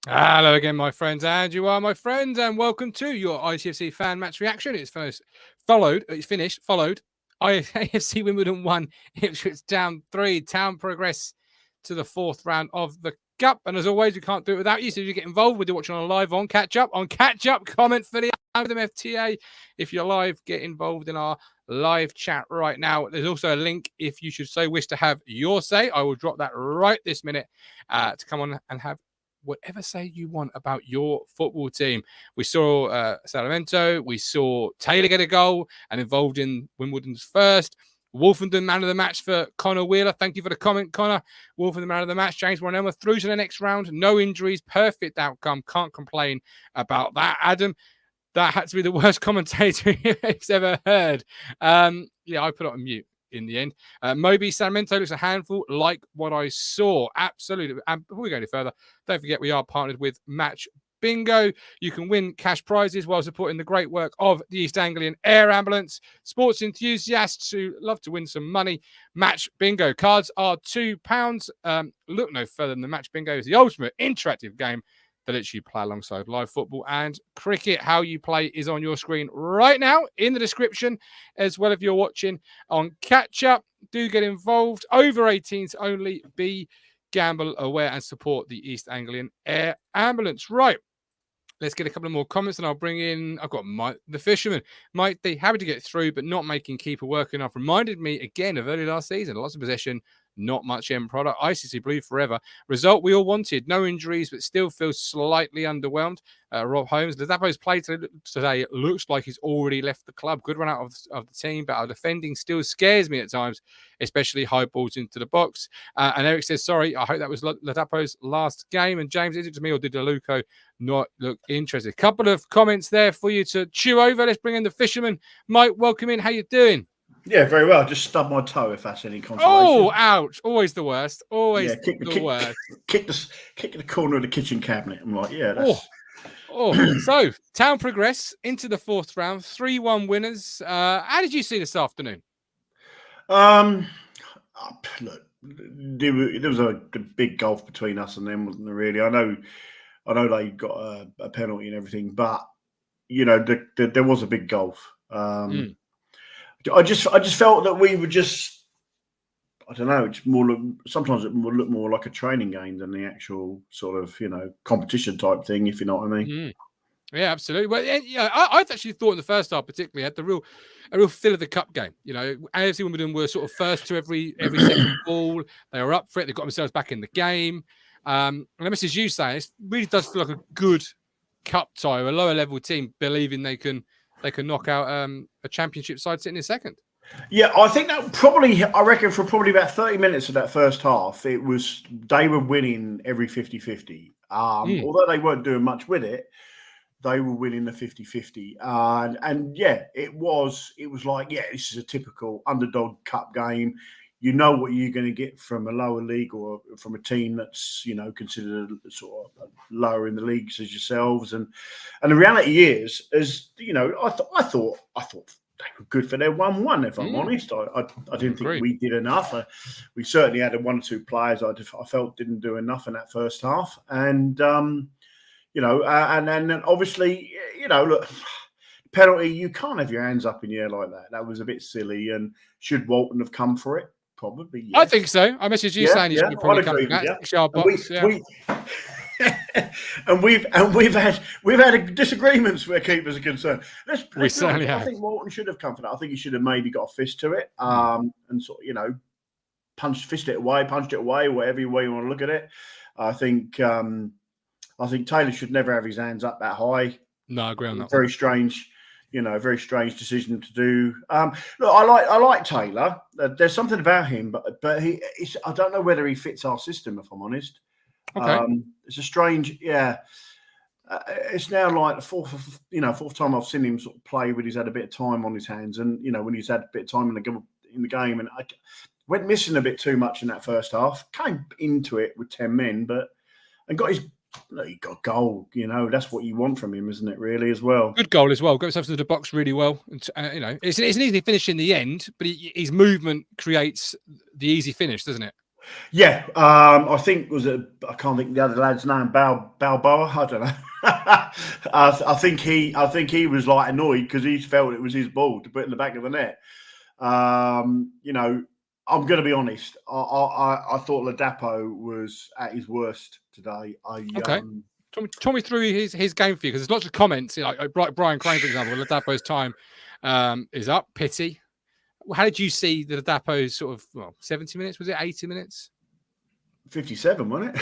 Hello again, my friends, and you are my friends, and welcome to your ITFC fan match reaction. It's finished, followed. AFC Wimbledon 1, Ipswich Town 3. Town progress to the fourth round of the Cup. And as always, we can't do it without you. So if you get involved, whether you're watching on live on catch up, comment for the FTA. If you're live, get involved in our live chat right now. There's also a link if you should so wish to have your say. I will drop that right this minute to come on and have whatever say you want about your football team. We saw Salamento, we saw Taylor get a goal and involved in Wimbledon's first. Wolfenden man of the match for Connor Wheeler. Thank you for the comment, Connor. Wolfenden man of the match. James Warnelma through to the next round. No injuries. Perfect outcome. Can't complain about that. Adam, that had to be the worst commentator he's ever heard. Yeah, I put it on mute in the end. Moby Sarmento looks a handful, like what I saw. Absolutely. And before we go any further, don't forget we are partnered with Match Bingo. You can win cash prizes while supporting the great work of the East Anglian Air Ambulance. Sports enthusiasts who love to win some money. Match Bingo. Cards are £2. Look no further than the Match Bingo is the ultimate interactive game that lets you play alongside live football and cricket. How you play is on your screen right now in the description, as well if you're watching on catch up. Do get involved. Over 18s only. Be gamble aware and support the East Anglian Air Ambulance. Right. Let's get a couple of more comments and I'll bring in, I've got Mike, the fisherman. Mike, they happy to get through, but not making keeper work enough. Reminded me again of early last season. Lots of possession, not much end product. ICC Blue forever. Result we all wanted. No injuries, but still feels slightly underwhelmed. Rob Holmes. Ladapo's play today looks like he's already left the club. Good run out of the team, but our defending still scares me at times, especially high balls into the box. And Eric says, sorry, I hope that was Ladapo's last game. And James, is it to me or did DeLuco not look interested? A couple of comments there for you to chew over. Let's bring in the fisherman. Mike, welcome in. How you doing? Yeah, very well. Just stubbed my toe, if that's any consolation. Oh, ouch. Always the worst. Always the worst. Kick the corner of the kitchen cabinet. I'm like, yeah, that's... So, Town progress into the fourth round. 3-1 winners. How did you see this afternoon? Look, there was a big gulf between us and them, wasn't there, really? I know they got a penalty and everything, but, you know, there was a big gulf. I just felt that we were just, I don't know, it's more, sometimes it would look more like a training game than the actual sort of, you know, competition type thing, if you know what I mean. Yeah, absolutely. Well, yeah, I actually thought in the first half particularly had a real feel of the cup game. You know, AFC Wimbledon were sort of first to every second ball. They were up for it. They got themselves back in the game. And the message you say, it really does feel like a good cup tie, a lower level team believing they can knock out a championship side sitting in second. Yeah, I think that probably, I reckon for probably about 30 minutes of that first half, they were winning every 50-50. Although they weren't doing much with it, they were winning the 50-50. And yeah, it was like, yeah, this is a typical underdog cup game. You know what you're going to get from a lower league or from a team that's, you know, considered sort of lower in the leagues as yourselves. And the reality is, you know, I thought they were good for their 1-1, if I'm honest. I didn't think we did enough. We certainly had one or two players I felt didn't do enough in that first half. And, you know, and then obviously, you know, look, penalty, you can't have your hands up in the air like that. That was a bit silly. And should Walton have come for it? Probably, yes. I think so. I messaged you saying he should probably come for that. We've had disagreements where keepers are concerned. We certainly have. I think Walton should have come for that. I think he should have maybe got a fist to it, and sort of, you know, punched it away, whatever way you want to look at it. I think Taylor should never have his hands up that high. No, I agree on that. Very strange. You know, a very strange decision to do. Look, I like Taylor. There's something about him, but I don't know whether he fits our system, if I'm honest. Okay. It's a strange, yeah. It's now like the fourth time I've seen him sort of play when he's had a bit of time on his hands, and you know when he's had a bit of time in the game, and I went missing a bit too much in that first half. Came into it with 10 men, and got his. He got goal, you know. That's what you want from him, isn't it? Really, as well. Good goal as well. Got himself to the box really well. You know, it's an easy finish in the end, but his movement creates the easy finish, doesn't it? Yeah, I think I can't think of the other lad's name. Balboa. I don't know. I think he was like annoyed because he felt it was his ball to put in the back of the net. You know, I'm going to be honest. I thought Ladapo was at his worst today. Okay. Talk me through his game for you, because there's lots of comments. Like Brian Crane, for example, Ladapo's time is up. Pity. How did you see the Ladapo's sort of 70 minutes? Was it 80 minutes? 57, wasn't it?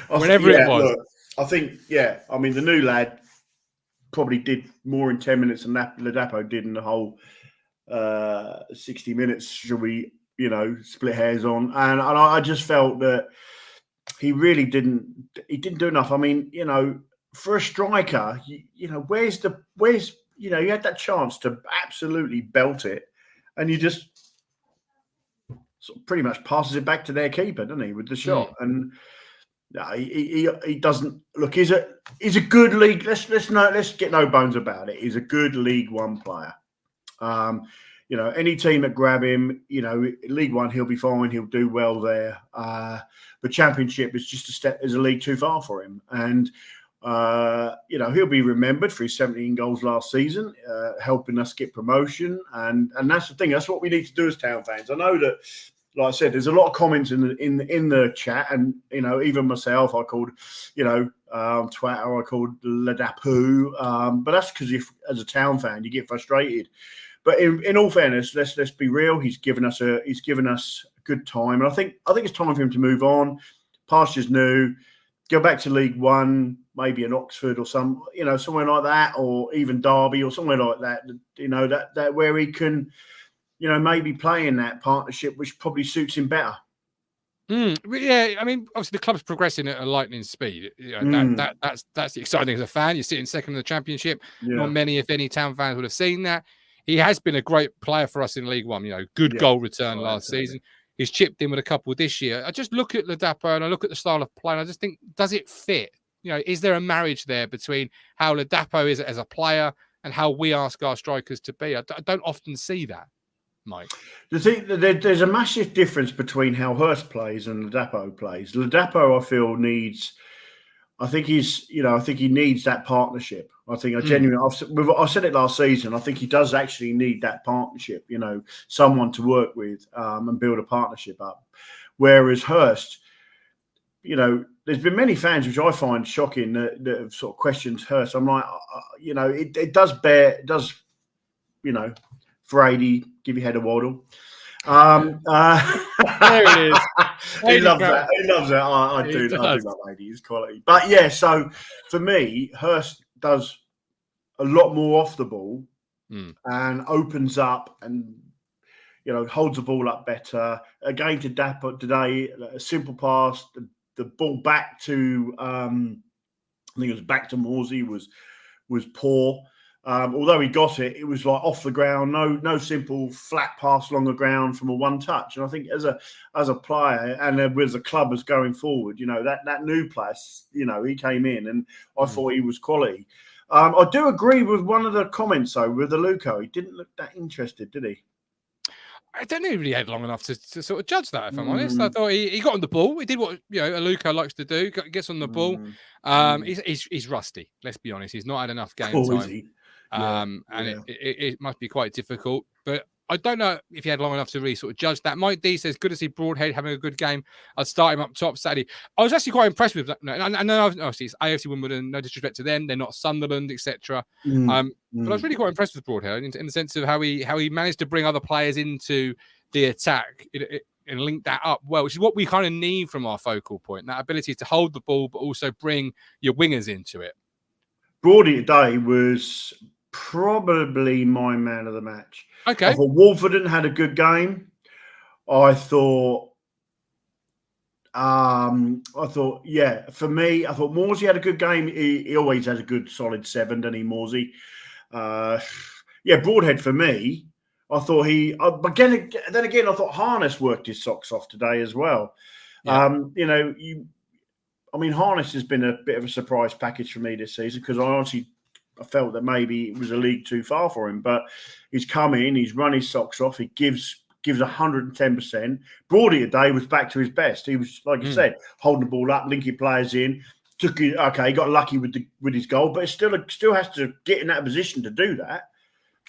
Whenever it was. Look, I think, I mean, the new lad probably did more in 10 minutes than Ladapo did in the whole 60 minutes, should we, split hairs on. And I just felt that he really didn't do enough. I mean, for a striker, where's you had that chance to absolutely belt it, and you just sort of pretty much passes it back to their keeper, doesn't he, with the shot? And he doesn't look. He's a good league. Let's get no bones about it. He's a good League One player. Any team that grab him, League One, he'll be fine. He'll do well there. The Championship is just a league too far for him. And he'll be remembered for his 17 goals last season, helping us get promotion. And that's the thing. That's what we need to do as Town fans. I know that, like I said, there's a lot of comments in the chat, and even myself, I called, on Twitter, I called Ladapo, but that's because as a Town fan, you get frustrated. But in all fairness, let's be real. He's given us a good time, and I think it's time for him to move on. Pasture's new. Go back to League One, maybe in Oxford or somewhere like that, or even Derby or somewhere like that. That where he can, maybe play in that partnership, which probably suits him better. Yeah, I mean, obviously the club's progressing at a lightning speed. That's the exciting thing as a fan. You're sitting second in the Championship. Yeah. Not many, if any, Town fans would have seen that. He has been a great player for us in League One. Good goal return last season. He's chipped in with a couple this year. I just look at Ladapo and I look at the style of play, and I just think, does it fit? Is there a marriage there between how Ladapo is as a player and how we ask our strikers to be? I don't often see that, Mike. There's a massive difference between how Hurst plays and Ladapo plays. Ladapo, I feel, I think he needs that partnership. I think I said it last season. I think he does actually need that partnership, someone to work with and build a partnership up. Whereas Hurst, there's been many fans, which I find shocking, that have sort of questioned Hurst. I'm like, it does, for 80, give your head a waddle. There it is. He loves that. He loves that. I do love 80. It's quality. But yeah, so for me, Hurst does a lot more off the ball and opens up and holds the ball up better. Again, to Dapper today, a simple pass, the ball back to I think it was back to Morsey was poor. Although he got it, it was like off the ground, no simple flat pass along the ground from a one touch. And I think as a player and as the club was going forward, that new player, he came in and I thought he was quality. I do agree with one of the comments though with the Luco. He didn't look that interested, did he? I don't know if he had long enough to sort of judge that, if I'm honest. I thought he got on the ball. He did what a Luco likes to do. Gets on the ball. He's rusty. Let's be honest. He's not had enough game time. It must be quite difficult. But I don't know if he had long enough to really sort of judge that. Mike D says, good to see Broadhead having a good game. I'd start him up top Saturday. I was actually quite impressed with that. I know obviously it's AFC Wimbledon, no disrespect to them. They're not Sunderland, etc. But I was really quite impressed with Broadhead in the sense of how he managed to bring other players into the attack and link that up well, which is what we kind of need from our focal point, that ability to hold the ball, but also bring your wingers into it. Broadie today was probably my man of the match. Okay. I thought Wolverton had a good game. I thought, for me, I thought Morsey had a good game. He always has a good solid 7, doesn't he, Morsey? Broadhead for me. I thought then again, I thought Harness worked his socks off today as well. Yeah. Harness has been a bit of a surprise package for me this season because I felt that maybe it was a league too far for him, but he's come in, he's run his socks off. He gives gives 110%. Broady today was back to his best. He was, like you said, holding the ball up, linking players in. He got lucky with his goal, but it still has to get in that position to do that.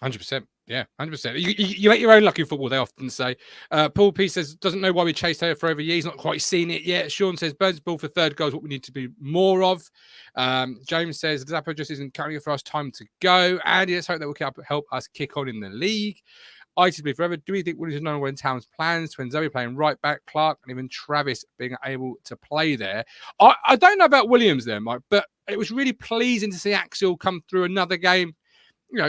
100%. Yeah, 100%. You make your own lucky football, they often say. Paul P says, doesn't know why we chased Taylor for over years. Not quite seen it yet. Sean says, Burns' ball for third goal is what we need to be more of. James says, Zappa just isn't counting for us. Time to go. Andy, let's hope that will help us kick on in the league. ITFC forever. Do we think Williams is known when Town's plans? Twinzoe playing right back, Clark, and even Travis being able to play there. I don't know about Williams there, Mike, but it was really pleasing to see Axel come through another game,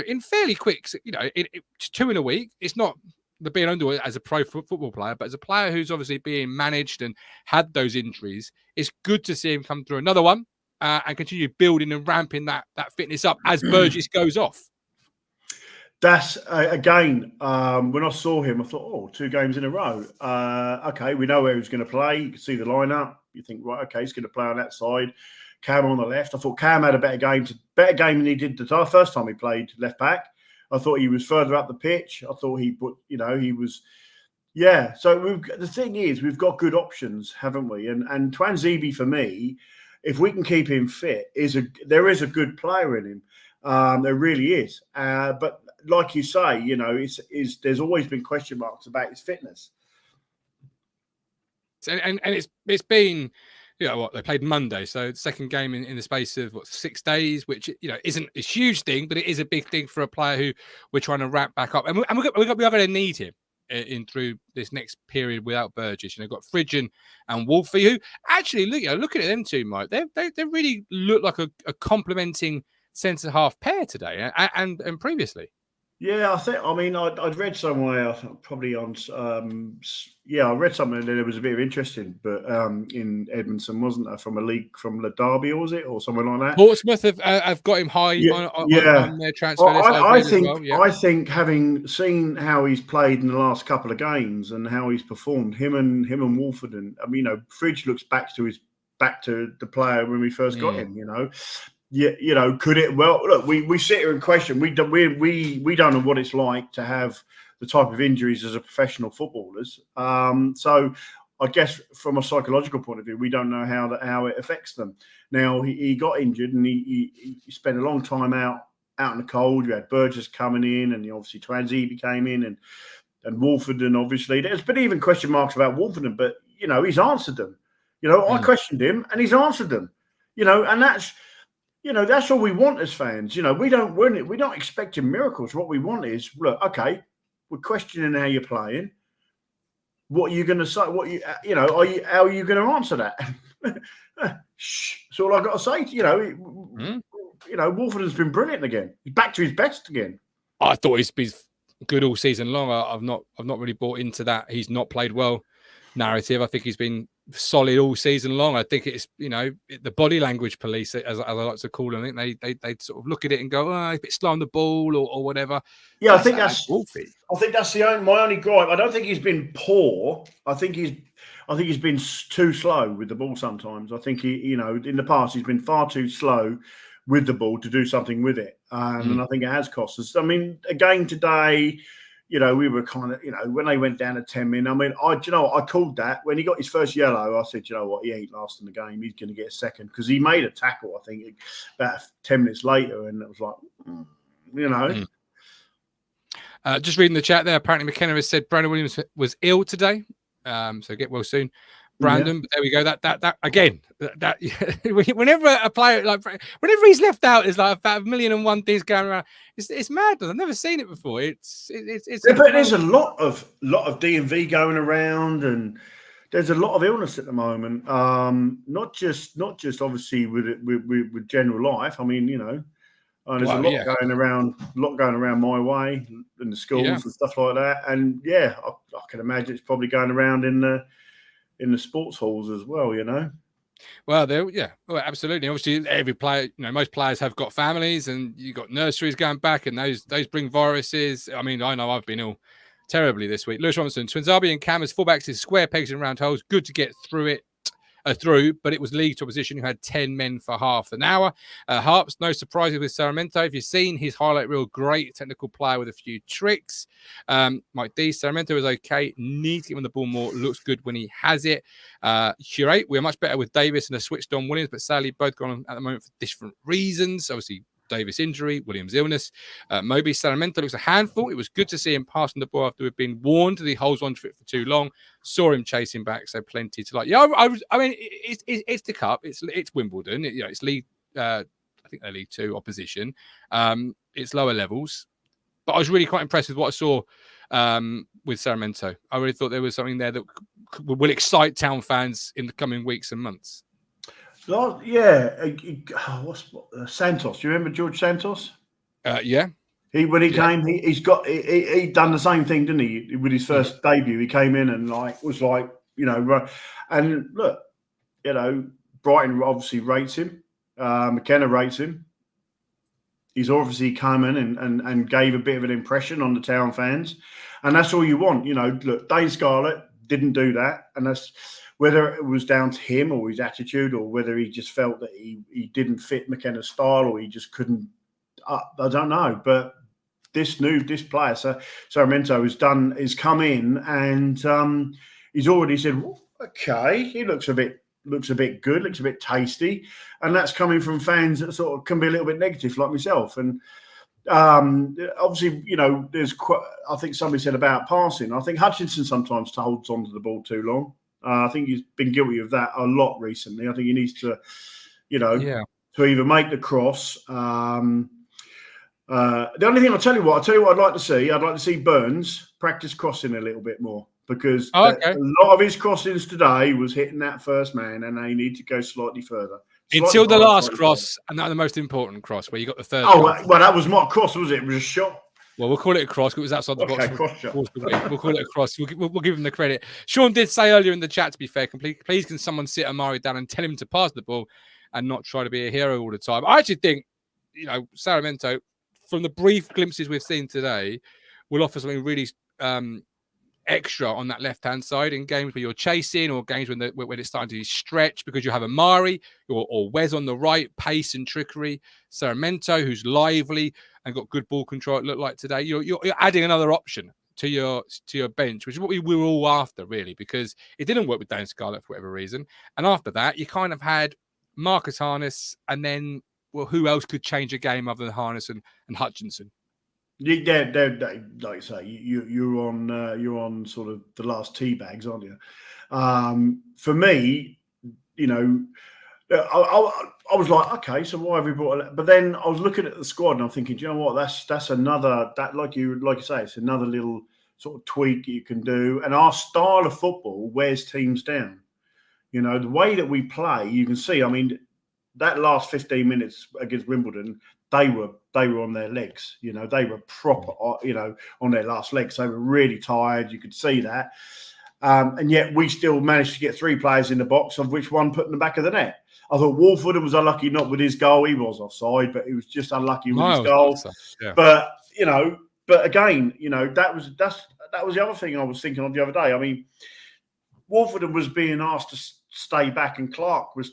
in fairly quick, it's 2 in a week. It's not the being under as a pro football player, but as a player who's obviously being managed and had those injuries, it's good to see him come through another one and continue building and ramping that fitness up as Burgess goes off. That's again, when I saw him, I thought, 2 games in a row. Okay, we know where he's going to play. You can see the lineup. You think, right, okay, he's going to play on that side. Cam on the left. I thought Cam had a better game than he did the first time he played left back. I thought he was further up the pitch. I thought he was. Yeah. So the thing is, we've got good options, haven't we? And Twanzebe, for me, if we can keep him fit, there is a good player in him. There really is. But like you say, there's always been question marks about his fitness. And it's been. They played Monday, so second game in the space of 6 days, which isn't a huge thing, but it is a big thing for a player who we're trying to wrap back up, and we're going to need him in through this next period without Burgess. Got Fridgen and Wolfie, who actually looking at them two, Mike, they really look like a complementing centre half pair today and previously. Yeah, I'd read somewhere, probably on, I read something that there was a bit of interest in, but in Edmonton, wasn't there, from a league, from the Derby, or was it, or something like that? Portsmouth have got him high on their transfer list. I think having seen how he's played in the last couple of games and how he's performed, him and Wolfenden, Fridge looks back to the player when we first got him, Yeah, could it? Well, look, we sit here and question. We don't know what it's like to have the type of injuries as a professional footballers. So I guess from a psychological point of view, we don't know how it affects them. Now he got injured and he spent a long time out in the cold. You had Burgess coming in, and obviously Twanzebe came in, and Wolfenden, obviously. There's been even question marks about Wolfenden, but he's answered them. I questioned him and he's answered them. And that's. That's all we want as fans. We don't win it. We're not expecting miracles. What we want is, look, okay, we're questioning how you're playing. What are you going to say? How are you going to answer that? That's all I got to say. Wolfenden's been brilliant again. He's back to his best again. I thought he's been good all season long. I've not really bought into that. He's not played well narrative. I think he's been solid all season long. I think it's the body language police, as I like to call them. I think they sort of look at it and go, a bit slow on the ball or whatever. Yeah, I think that's my only gripe. I don't think he's been poor. I think he's been too slow with the ball sometimes. I think he in the past he's been far too slow with the ball to do something with it, and I think it has cost us. Again today. We were kind of, when they went down to 10 men, I called that when he got his first yellow. I said, he ain't lasting the game. He's going to get a second, because he made a tackle, I think, about 10 minutes later. And it was like, Just reading the chat there. Apparently, McKenna has said Brandon Williams was ill today. So get well soon. Brandon, but there we go. That again. Whenever a player whenever he's left out, is like about 1,000,001 things going around. It's madness. I've never seen it before. It's. But there's a lot of DMV going around, and there's a lot of illness at the moment. Not just obviously with general life. There's a lot going around my way in the schools and stuff like that. And I can imagine it's probably going around in the sports halls as well, Well, absolutely. Obviously, every player, most players have got families, and you've got nurseries going back, and those bring viruses. I know I've been ill terribly this week. Lewis Robinson, Twinzabi and Cam as fullbacks is square pegs and round holes. Good to get through it. through, but it was league to opposition who had 10 men for half an hour. Harps, no surprises with Sarmiento. If you've seen his highlight reel, great technical player with a few tricks. Mike D, Sarmiento is okay. Needs to get on the ball more. Looks good when he has it. Curate, we're much better with Davis and a switched on Williams, but sadly both gone on at the moment for different reasons. Obviously, Davis injury, Williams illness. Moby Sarmiento looks a handful. It was good to see him passing the ball after we've been warned that he holds on to it for too long. Saw him chasing back, so plenty to like. Yeah, I mean, it's the cup. It's Wimbledon. It's league. I think they're League Two opposition. It's lower levels, but I was really quite impressed with what I saw with Sarmiento. I really thought there was something there that will excite Town fans in the coming weeks and months. Yeah, what's Santos? Do you remember George Santos? Yeah. When he came, he done the same thing, didn't he? With his first debut, he came in and was and look, Brighton obviously rates him. McKenna rates him. He's obviously come in and gave a bit of an impression on the Town fans, and that's all you want. Look, Dane Scarlett didn't do that, and that's whether it was down to him or his attitude, or whether he just felt that he didn't fit McKenna's style, or he just couldn't. I don't know, but this player, Sarmiento, has come in and he's already said, well, okay, he looks a bit good, looks a bit tasty, and that's coming from fans that sort of can be a little bit negative, like myself. And obviously, there's I think somebody said about passing. I think Hutchinson sometimes holds onto the ball too long. I think he's been guilty of that a lot recently. I think he needs to, to either make the cross. The only thing I'll tell you what I'd like to see. I'd like to see Burns practice crossing a little bit more, because a lot of his crossings today was hitting that first man, and they need to go slightly further. Until the last cross, and that's the most important cross, where you got the third. Oh, well, that was not a cross, was it? It was a shot. Well, we'll call it a cross because it was outside the box. Cross shot. We'll call it a cross. We'll give him the credit. Sean did say earlier in the chat, to be fair, please can someone sit Amari down and tell him to pass the ball and not try to be a hero all the time. I actually think, Sarmiento, from the brief glimpses we've seen today, will offer something really extra on that left-hand side in games where you're chasing, or games when it's starting to stretch, because you have Amari or Wes on the right, pace and trickery. Sarmiento, who's lively and got good ball control, it looked like today. You're adding another option to your bench, which is what we were all after, really, because it didn't work with Dane Scarlett for whatever reason. And after that, you kind of had Marcus Harness, and then, well, who else could change a game other than Harness and Hutchinson? They're like you say, you're on sort of the last tea bags, aren't you? For me, I was like, okay, so why have we brought it? But then I was looking at the squad and I'm thinking, do you know what? That's another, like you say, it's another little sort of tweak you can do. And our style of football wears teams down. The way that we play, you can see. I mean, that last 15 minutes against Wimbledon, they were on their legs. They were proper, on their last legs. They were really tired. You could see that. And yet we still managed to get 3 players in the box, of which one put in the back of the net. I thought Wolford was unlucky not with his goal. He was offside, but he was just unlucky with his goal. Yeah. But again, that was the other thing I was thinking of the other day. I mean, Wolford was being asked to stay back, and Clark was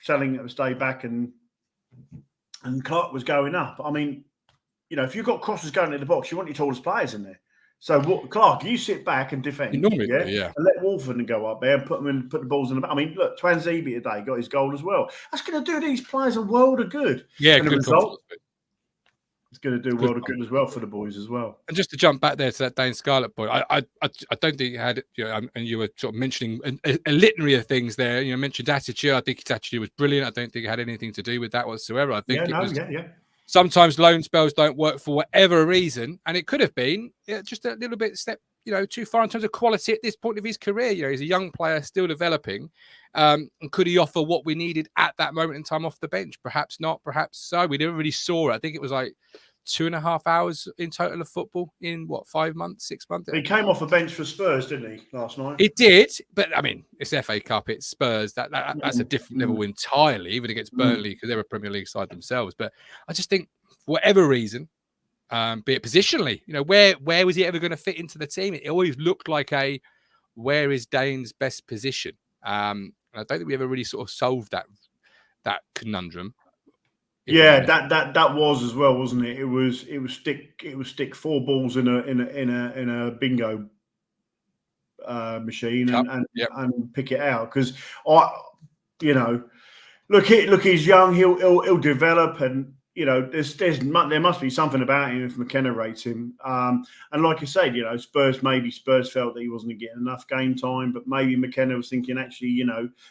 telling him to stay back, and Clark was going up. I mean, if you've got crosses going in the box, you want your tallest players in there. So, Clark, you sit back and defend. Normally, and let Wolford go up there and put the balls in the back. I mean, look, Twanzebe today got his goal as well. That's going to do these players a world of good. Yeah, and the result, it's going to do a world of good as well for the boys as well. And just to jump back there to that Dane Scarlett point, I don't think he had, and you were sort of mentioning a litany of things there. You mentioned attitude. I think his attitude was brilliant. I don't think it had anything to do with that whatsoever. I think sometimes loan spells don't work for whatever reason, and it could have been just a little bit step too far in terms of quality at this point of his career. He's a young player still developing, and could he offer what we needed at that moment in time off the bench? Perhaps not, perhaps so. We never really saw it. I think it was like 2.5 hours in total of football in 5 months, 6 months. He came off the bench for Spurs, didn't he, last night? He did, but I mean, it's FA Cup, it's Spurs. That's a different level entirely, even against Burnley, because they're a Premier League side themselves. But I just think, for whatever reason, be it positionally, where was he ever going to fit into the team? It always looked like where is Dane's best position? And And I don't think we ever really sort of solved that conundrum. Yeah, that was as well, wasn't it? It was stick 4 balls in a bingo machine and pick it out, because look, he's young, he'll develop, and there must be something about him if McKenna rates him. And like you said, Spurs felt that he wasn't getting enough game time, but maybe McKenna was thinking, actually,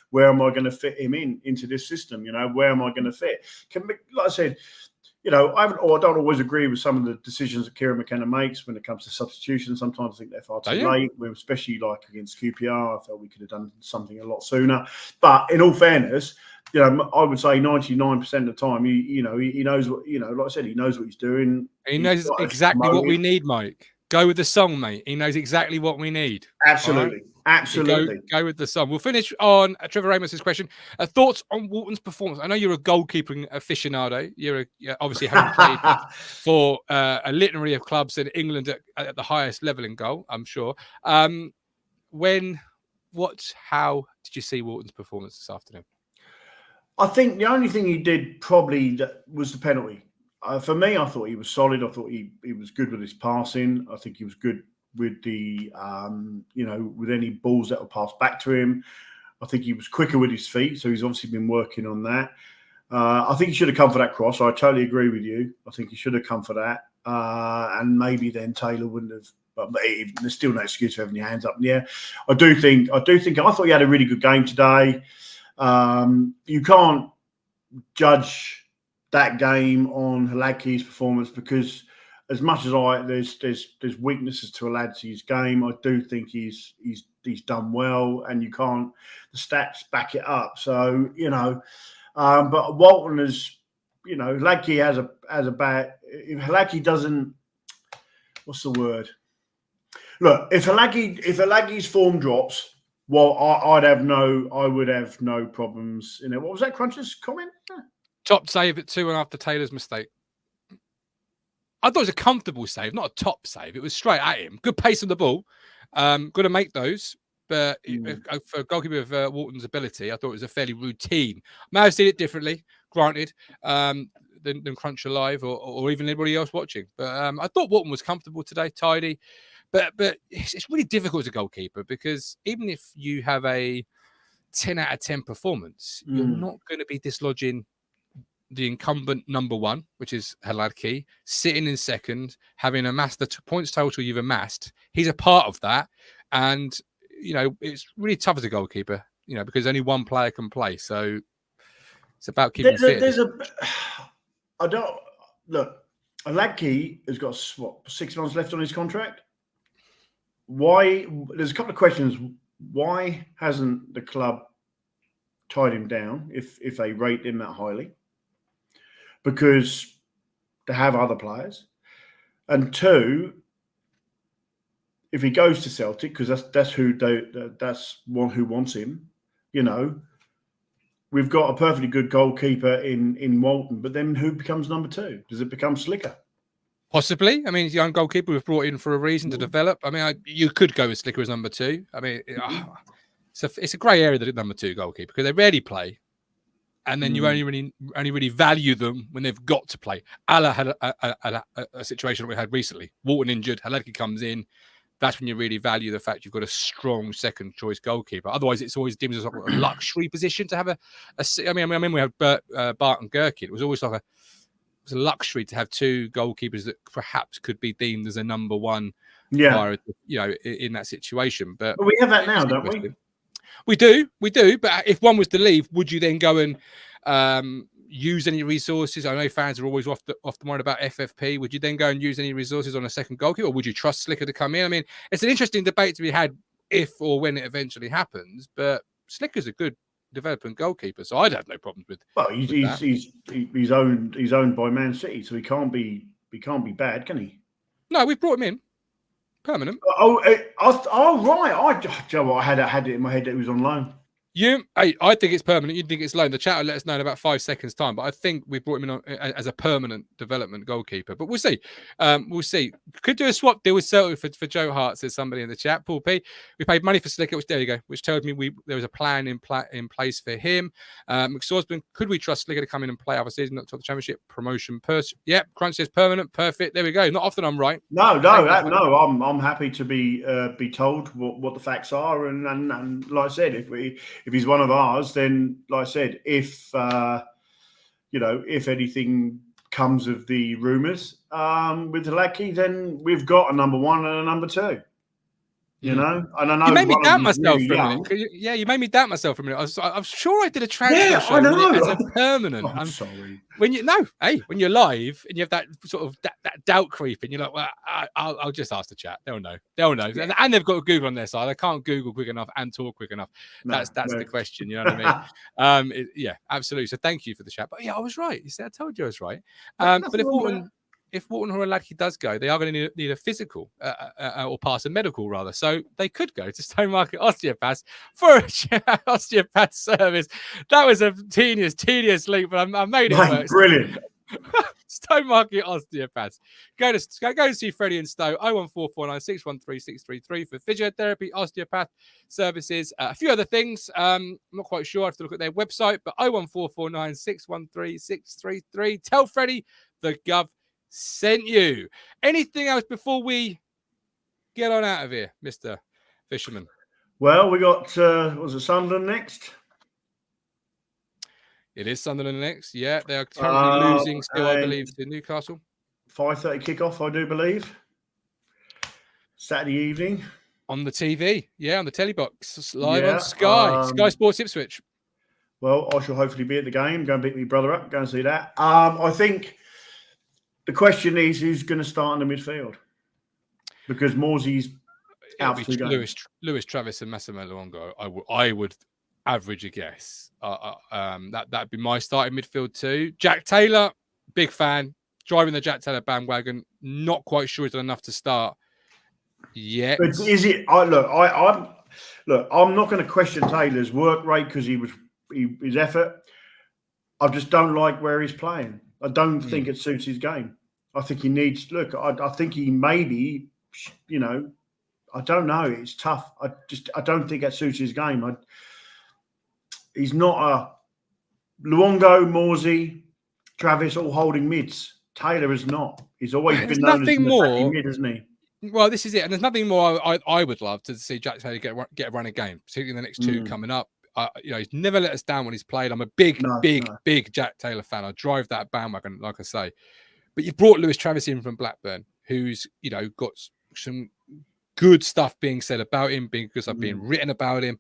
where am I going to fit him into this system? Where am I going to fit? Like I said, I don't always agree with some of the decisions that Kieran McKenna makes when it comes to substitution. Sometimes I think they're far too late, especially like against QPR. I felt we could have done something a lot sooner. But in all fairness, I would say 99% of the time, he knows what, like I said, he knows what he's doing. He knows exactly what we need, Mike. Go with the song, mate. He knows exactly what we need. Absolutely. Right? Absolutely. Go with the song. We'll finish on Trevor Ramos's question. Thoughts on Walton's performance? I know you're a goalkeeping aficionado. You're obviously having played for a litany of clubs in England at the highest level in goal, I'm sure. How did you see Walton's performance this afternoon? I think the only thing he did probably was the penalty. For me, I thought he was solid. I thought he was good with his passing. I think he was good with the, with any balls that were passed back to him. I think he was quicker with his feet, so he's obviously been working on that. I think he should have come for that cross. I totally agree with you. I think he should have come for that. And maybe then Taylor wouldn't have. But there's still no excuse for having your hands up in the air. I thought he had a really good game today. You can't judge that game on Hladky's performance, because as much as there's weaknesses to Hladky's game, I do think he's done well, and the stats back it up. So but Walton is, Hladky has a bad. If Hladky doesn't, what's the word? Look, if Hladky's form drops, well, I would have no problems in it. What was that, Cruncher's comment? Top save at 2 after Taylor's mistake. I thought it was a comfortable save, not a top save. It was straight at him. Good pace on the ball. Got to make those. But for a goalkeeper of Walton's ability, I thought it was a fairly routine. May have seen it differently, granted, than Cruncher Live or even anybody else watching. But I thought Walton was comfortable today, tidy. But it's really difficult as a goalkeeper, because even if you have a 10 out of 10 performance, you're not going to be dislodging the incumbent number 1, which is Hladky, sitting in second, having amassed the points total you've amassed. He's a part of that. And, it's really tough as a goalkeeper, because only one player can play. So it's about keeping fit. Hladky has got 6 months left on his contract. Why? There's a couple of questions. Why hasn't the club tied him down if they rate him that highly? Because they have other players. And 2, if he goes to Celtic, because that's one who wants him, we've got a perfectly good goalkeeper in Walton, but then who becomes number 2? Does it become Slicker? Possibly. I mean, he's a young goalkeeper was brought in for a reason to develop. I mean, you could go with Slicker as number 2. I mean, it's a grey area, that number 2 goalkeeper, because they rarely play, and then you only really value them when they've got to play. Ala had a situation that we had recently. Walton injured, Hladky comes in. That's when you really value the fact you've got a strong second choice goalkeeper. Otherwise, it's always deemed as a luxury position to have I mean, we had Bart and Gherkin. It was always like it was a luxury to have 2 goalkeepers that perhaps could be deemed as a number 1 player, in that situation. But we have that now, don't we? We do. But if one was to leave, would you then go and use any resources? I know fans are always often worried about FFP. Would you then go and use any resources on a second goalkeeper, or would you trust Slicker to come in? I mean, it's an interesting debate to be had if or when it eventually happens. But Slicker's a good developing goalkeeper, so I'd have no problems with. Well, he's owned by Man City, so he can't be bad, can he? No, we've brought him in permanent. Oh, right. I had it in my head that he was on loan. I think it's permanent. You think it's loan. The chat will let us know in about 5 seconds' time. But I think we brought him in as a permanent development goalkeeper. But we'll see. We'll see. Could do a swap deal with Celtic for Joe Hart, says somebody in the chat. Paul P. We paid money for Slicker, which there you go, which told me there was a plan in place for him. McSorsman, could we trust Slicker to come in and play our season, not to the championship promotion? Yep. Crunch says permanent. Perfect. There we go. Not often I'm right. No. I'm happy to be told what the facts are, and like I said, if he's one of ours, then like I said, if if anything comes of the rumours with the Lackey, then we've got a number 1 and a number 2. And I know you made me doubt myself for a minute. Yeah, you made me doubt myself for a minute. I'm sure I did a transfer show as a permanent. I'm sorry. When you're live and you have that sort of that doubt creeping, you're like, well, I'll just ask the chat. They'll know. Yeah. And they've got Google on their side. I can't Google quick enough and talk quick enough. That's the question. You know what I mean? Yeah, absolutely. So thank you for the chat. But yeah, I was right. You said I told you I was right. But if Wharton or Lackey does go, they are going to need a physical or pass a medical rather. So they could go to Stone Market Osteopaths for an osteopath service. That was a tedious leap, but I made it work. Brilliant. Stone Market Osteopaths. Go to see Freddie and Stowe. 01449 613 633 for physiotherapy, osteopath services, a few other things. I'm not quite sure. I have to look at their website, but 01449 613 633. Tell Freddie the Gov sent you. Anything else before we get on out of here, Mr. Fisherman? Well, we got was it Sunderland next? It is Sunderland next. Yeah, they are currently losing still, I believe, to Newcastle. 5:30 kickoff, I do believe. Saturday evening. On the TV. Yeah, on the telly box. Live on Sky. Sky Sports Ipswich. Well, I shall hopefully be at the game. Go and beat my brother up. Go and see that. I think the question is who's going to start in the midfield, because Morsey's out for the game. Lewis Travis and Massimo Luongo. I would average a guess. That'd be my starting midfield too. Jack Taylor, big fan. Driving the Jack Taylor bandwagon. Not quite sure he's done enough to start yet. But is it? I'm not going to question Taylor's work rate because his effort. I just don't like where he's playing. I don't think it suits his game. I think he needs. I think he maybe. I don't know. It's tough. I don't think that suits his game. He's not a Luongo, Morsey, Travis all holding mids. Taylor is not. He's always been known as a mid, isn't he? Well, this is it. And there's nothing more I would love to see Jack Taylor get a run of game, particularly in the next 2 coming up. He's never let us down when he's played. I'm a big Jack Taylor fan. I drive that bandwagon, like I say. But you brought Lewis Travis in from Blackburn, who's got some good stuff being said about him, because I've been written about him.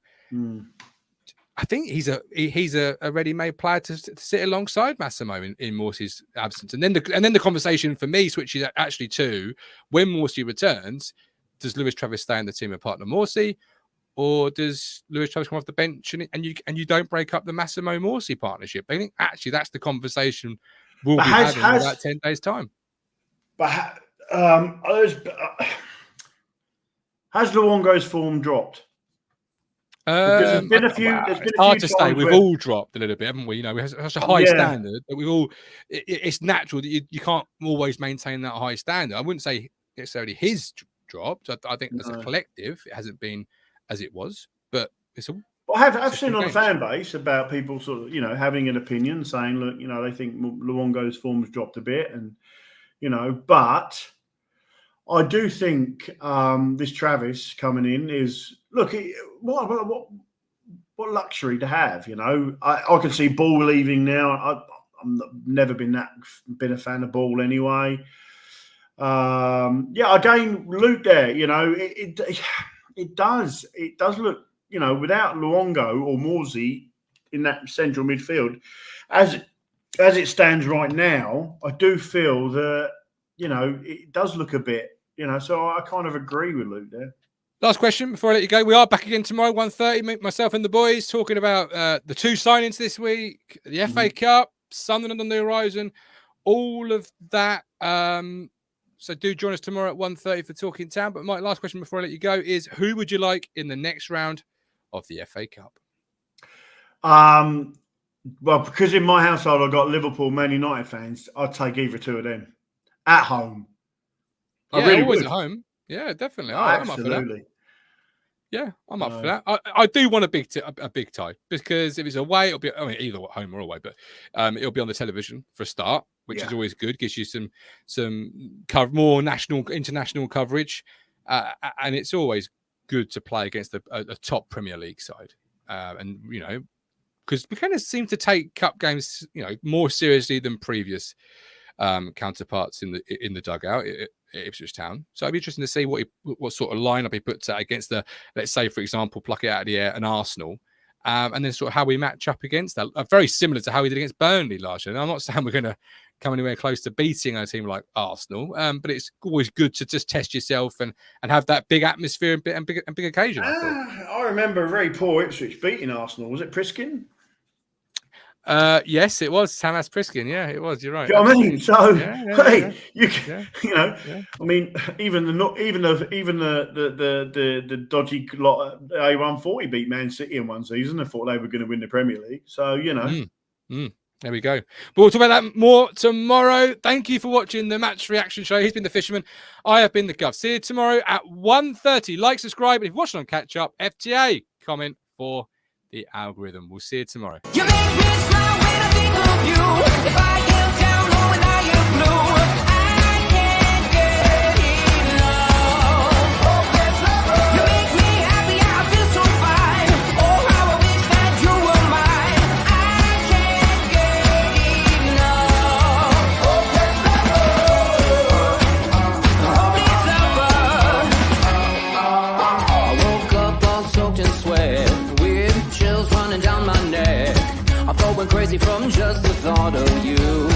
I think he's a ready-made player to sit alongside Massimo in Morsey's absence, and then the conversation for me switches actually to when Morsey returns. Does Lewis Travis stay in the team with partner Morsey, or does Lewis Travis come off the bench and you don't break up the Massimo Morsey partnership? I think actually that's the conversation we'll be having in about 10 days' time. But has Luongo's form dropped? There's been a few. It's hard to say. We've all dropped a little bit, haven't we? We have such a high standard that we've all. It's natural that you can't always maintain that high standard. I wouldn't say necessarily his dropped. I think as a collective, it hasn't been as it was. But it's all. Well, I've seen on the fan base about people sort of having an opinion, saying, look, they think Luongo's form's dropped a bit, and but I do think this Travis coming in is what luxury to have. I can see Ball leaving now. I'm never been a fan of Ball anyway. Again, Luke there. It does look without Luongo or Morsey in that central midfield, as it stands right now, I do feel that it does look a bit. So I kind of agree with Luke there. Last question before I let you go. We are back again tomorrow, 1:30. Myself and the boys talking about the 2 signings this week, the FA Cup, Sunderland on the horizon, all of that. So do join us tomorrow at 1:30 for Talking Town. But my last question before I let you go is, who would you like in the next round of the FA Cup? Well, because in my household I've got Liverpool, Man United fans, I'd take either two of them at home. Yeah, I really always would. at home. Yeah, definitely. Absolutely. I'm up for that. Yeah, I'm up for that. I do want a big tie, because if it's away, it'll be, I mean, either at home or away, but it'll be on the television for a start, which is always good. Gives you some more international coverage, and it's always good to play against a top Premier League side, and because we kind of seem to take cup games more seriously than previous counterparts in the dugout at Ipswich Town. So it'd be interesting to see what sort of lineup he puts out against let's say, for example, pluck it out of the air, an Arsenal, and then sort of how we match up against that. Very similar to how we did against Burnley last year. And I'm not saying we're going to come anywhere close to beating a team like Arsenal, but it's always good to just test yourself and have that big atmosphere and big occasion. I remember a very poor Ipswich beating Arsenal. Was it Priskin? Yes, it was Tamas Priskin. Yeah, it was. You're right. You know what I mean? So yeah. I mean, even the dodgy lot A140 beat Man City in one season. I thought they were going to win the Premier League. So there we go. But we'll talk about that more tomorrow. Thank you for watching the Match Reaction Show. He's been the Fisherman. I have been the Gov. See you tomorrow at 1:30. Like, subscribe, and if you're watching on Catch Up, FTA comment for the algorithm. We'll see you tomorrow. You make me smile when I think of you. If I get down or when I am blue, I can't get enough. Oh, yes, lover. You make me happy, I feel so fine. Oh, how I wish that you were mine. I can't get enough. Oh, yes, lover. Oh, please, lover. I woke up all soaked in sweat, chills running down my neck. I'm going crazy from just the thought of you.